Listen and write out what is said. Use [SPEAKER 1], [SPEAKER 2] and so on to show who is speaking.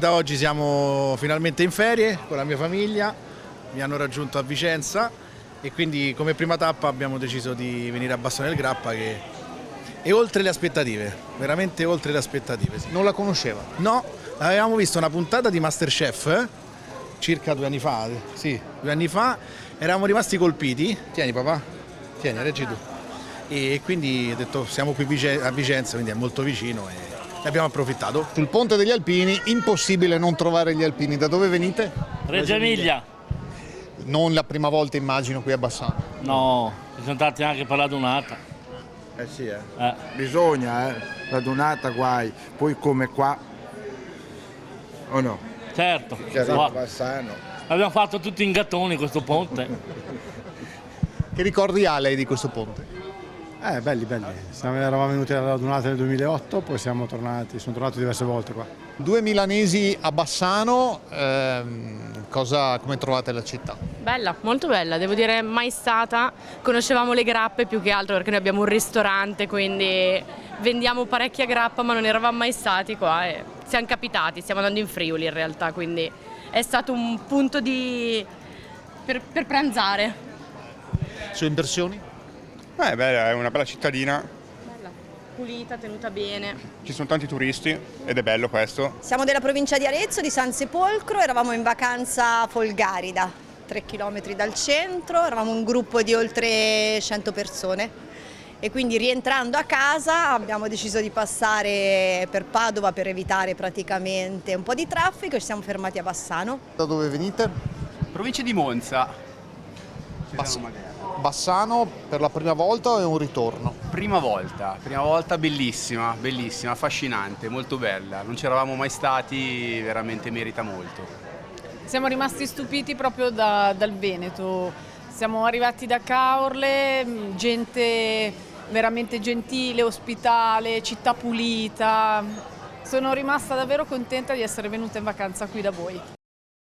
[SPEAKER 1] da oggi siamo finalmente in ferie con la mia famiglia, mi hanno raggiunto a Vicenza e quindi come prima tappa abbiamo deciso di venire a Bassano del Grappa che è oltre le aspettative, veramente oltre le aspettative. Sì.
[SPEAKER 2] Non la conosceva?
[SPEAKER 1] No, avevamo visto una puntata di Masterchef circa 2 anni fa, sì, 2 anni fa, eravamo rimasti colpiti. Tieni papà, tieni, reggi tu. E quindi ho detto siamo qui a Vicenza, quindi è molto vicino e ne abbiamo approfittato.
[SPEAKER 2] Sul Ponte degli Alpini, impossibile non trovare gli alpini. Da dove venite?
[SPEAKER 3] Reggio Emilia.
[SPEAKER 2] Non la prima volta immagino qui a Bassano.
[SPEAKER 3] No, sono andati anche per la donata.
[SPEAKER 4] Eh sì, bisogna, la donata guai, poi come qua, o no?
[SPEAKER 3] Certo,
[SPEAKER 4] Che arriva a Bassano.
[SPEAKER 3] abbiamo fatto tutti in gattoni questo ponte.
[SPEAKER 2] Che ricordi ha lei di questo ponte?
[SPEAKER 5] Belli. Eravamo venuti alla donata nel 2008, poi sono tornati diverse volte qua.
[SPEAKER 2] 2 milanesi a Bassano, come trovate la città?
[SPEAKER 6] Bella, molto bella, devo dire mai stata, conoscevamo le grappe più che altro perché noi abbiamo un ristorante, quindi vendiamo parecchia grappa ma non eravamo mai stati qua e siamo capitati, stiamo andando in Friuli in realtà, quindi è stato un punto per pranzare.
[SPEAKER 2] Sue impressioni?
[SPEAKER 7] È una bella cittadina,
[SPEAKER 6] Bella, pulita, tenuta bene.
[SPEAKER 7] ci sono tanti turisti ed è bello questo.
[SPEAKER 8] Siamo della provincia di Arezzo, di San Sepolcro, eravamo in vacanza a Folgarida, 3 chilometri dal centro, eravamo un gruppo di oltre 100 persone e quindi rientrando a casa abbiamo deciso di passare per Padova per evitare praticamente un po' di traffico e ci siamo fermati a Bassano.
[SPEAKER 2] Da dove venite?
[SPEAKER 9] Provincia di Monza.
[SPEAKER 2] Bassano per la prima volta o è un ritorno?
[SPEAKER 9] Prima volta bellissima, affascinante, molto bella. Non ci eravamo mai stati, veramente merita molto.
[SPEAKER 10] Siamo rimasti stupiti proprio dal Veneto. Siamo arrivati da Caorle, gente veramente gentile, ospitale, città pulita. Sono rimasta davvero contenta di essere venuta in vacanza qui da voi.